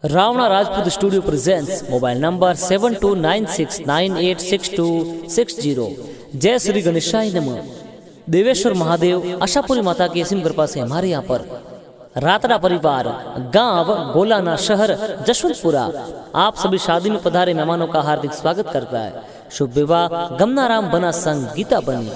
Ravana Rajput Studio presents mobile number 7296986260। जय श्री गणेशाय नमः। देवेश्वर महादेव आशापुरी माता की असीम कृपा से हमारे यहाँ पर रातड़ा परिवार गांव गोलाना शहर जशवंतपुरा आप सभी शादी में पधारे मेहमानों का हार्दिक स्वागत करता है। शुभ विवाह गमनाराम बना संग गीता बनी।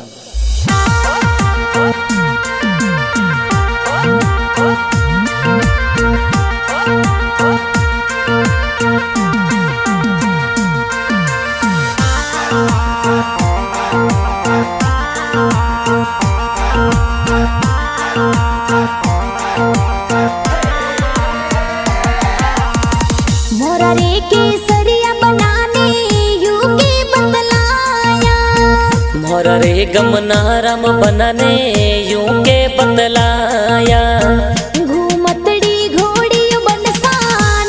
मोरा रे केसरिया बनाने युगे बतलाया, मोरा रे गमनाराम बनाने यूं के बतलाया। घूमतड़ी घोड़ी बनसा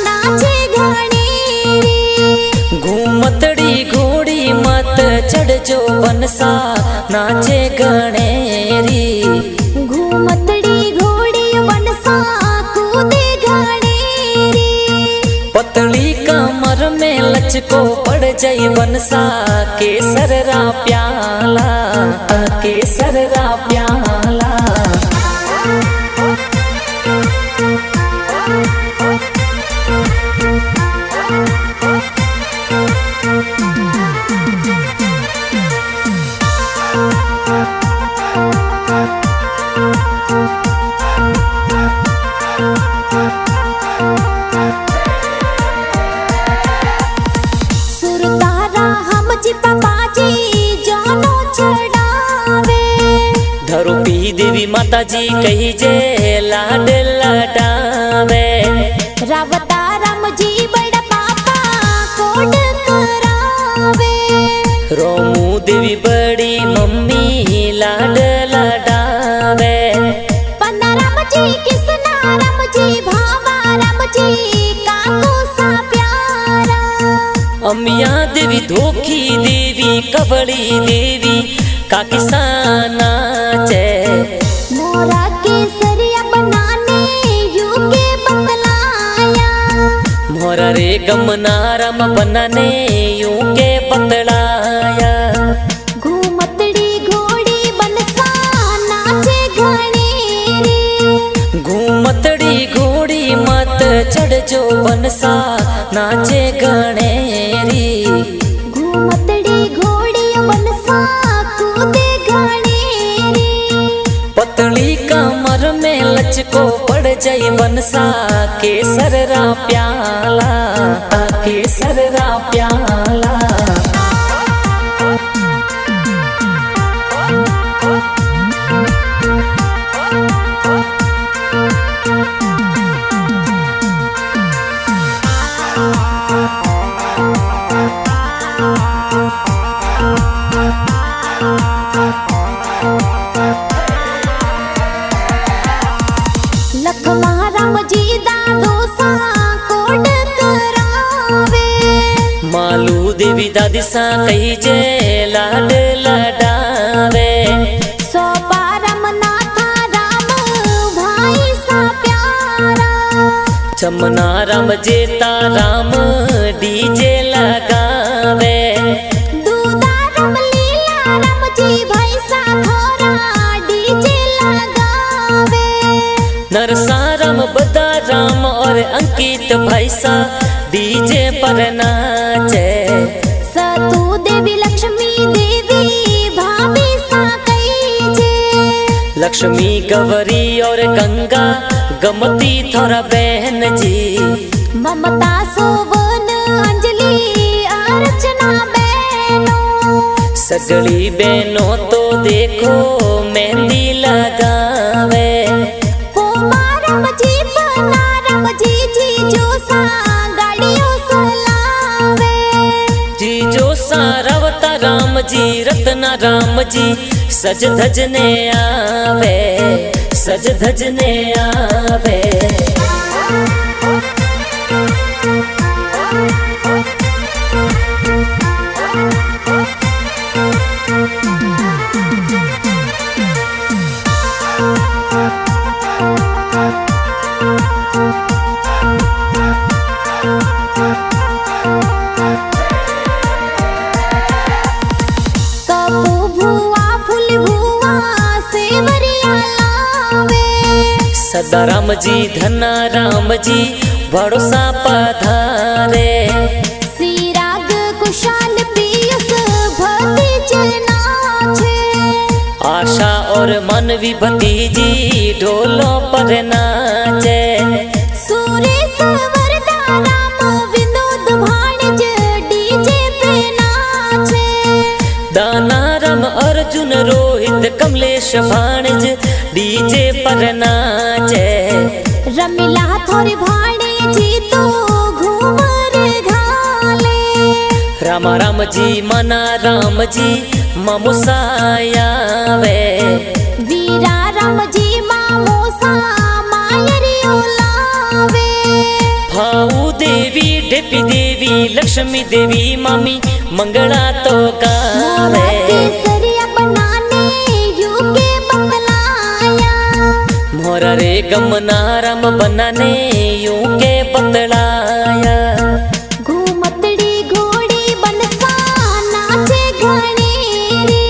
नाचे गाने रे, घूमतड़ी घोड़ी मत चढ़ जो बनसा नाचे गणेरी। घूमतड़ी घोड़ी बनसा कूदे गाने रे, पतली कमर में लचको पड़ जाई बनसा केसरा प्याला, केसरा प्याला। सुरतारा हम जी पापाजी जानो चढ़ावे, धरूपी देवी माता जी कही जे लाड लडावे। रावता राम जी बड़ा पापा कोड करावे, रोमू देवी बड़ी मम्मी लाड लडावे। पन्ना राम जी किसना राम जी भावा राम जी काको सा प्यारा, अमिया देवी धोखी देवी कबड़ी देवी का किसाना चे। मोरा केसरिया बनाने युगे बतलाया, मोरा रे गमनाराम बनाने यूं के बतलाया। घूमतड़ी घोड़ी बनसा नाचे गाने रे, घूमतड़ी घोड़ी मत चढ़ जो बनसा नाचे गणेरी। घूमतड़ी घोड़ी बनसा कूदे गाने रे, पतली कमर में लचको पड़ जाई बनसा केसरा प्याला, केसरा प्याला। लखमा राम जी दादो सा कोड करावे, मालू देवी दादी सा कही जे लाड लडावे। सोपा राम नाथा राम भाई सा प्यारा, चमना राम जेता राम डीजे लगावे। दूधा राम लीला राम जी भाई सा थोरा डीजे लगावे, नरसा राम बदा राम और अंकित भाई सा डीजे पर नाचे। सतु देवी लक्ष्मी देवी भाभी सा कही जे, लक्ष्मी गौरी और गंगा गमती थोड़ा बहन जी। ममता सोवन अंजलि अर्चना बहनों, सगली बहनों तो देखो मेहंदी लगावे। राम जी पन्ना राम जी जी जो सा गाड़ियों सलावे, जी जो सारावता राम जी रत्ना राम जी सज धजने आवे, सज धजने आवे। राम जी धना राम जी भरोसा पधारे। श्री राग कुशाल पीयूष भक्ति नाचे। आशा और मन विभतीजी ढोलों पर नाचे। सुरेश वरदा राम विनोद भाणज डीजे पे नाचे। दाना राम अर्जुन रोहित कमलेश भाणज डीजे पर नाचे। रमिला थोड़ी भाणे जी तो घूमर घाले। राम राम जी मना राम जी ममुसायावे। वीरा राम जी मामोसा मायरियो लावे। भाऊ देवी ढेपी देवी लक्ष्मी देवी मामी मंगला तो गावे। केसरिया बनाने युगे बतलाया। मोरा रे गमना राम बनाने यूं के बतलाया। घूमतड़ी घोड़ी बनसा नाचे घनेरी।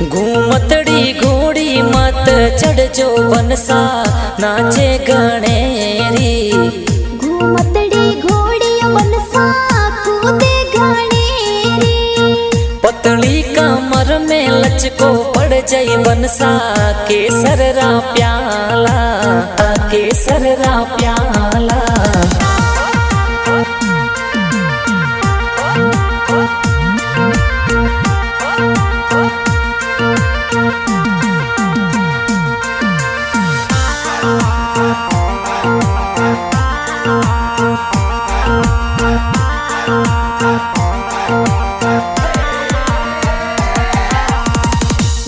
घूमतड़ी घोड़ी मत चढ़ जो बनसा नाचे गणेरी। घूमतड़ी घोड़ी बनसा कूदे घनेरी। पतली कमर में लचको पड़ जाई बनसा केसर रा प्याला। केसर रा प्याला।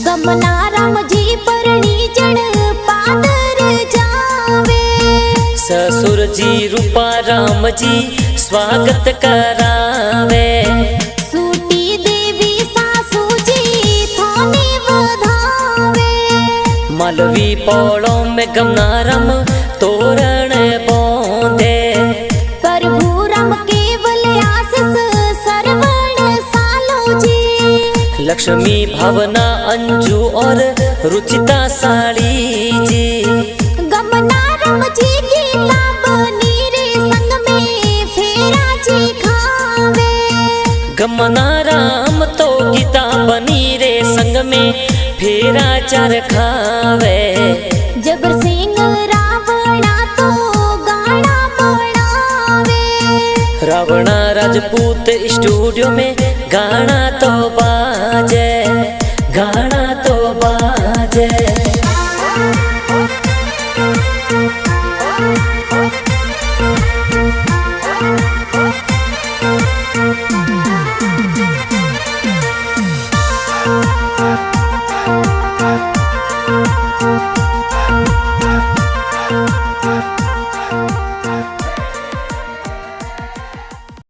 गमना राम जी परणी जड़ पादर जावे। ससुर जी रूपा राम जी स्वागत करावे। सूटी देवी सासू जी थाने वधावे। मालवी पौड़ों में गमना राम तोरण बोंदे। प्रभु राम केवल आशीष सरवण सालो जी। लक्ष्मी भावना अंजू और रुचिता साड़ी जी। गमना राम जी गीता बनी रे संग में फेरा जी खावे। गमना राम तो गीता बनी रे संग में फेरा चार खावे। जबर सिंह रावणा तो गाना बनावे। रावणा राजपूत स्टूडियो में गाना तो बाजे। गाना तो बाजे।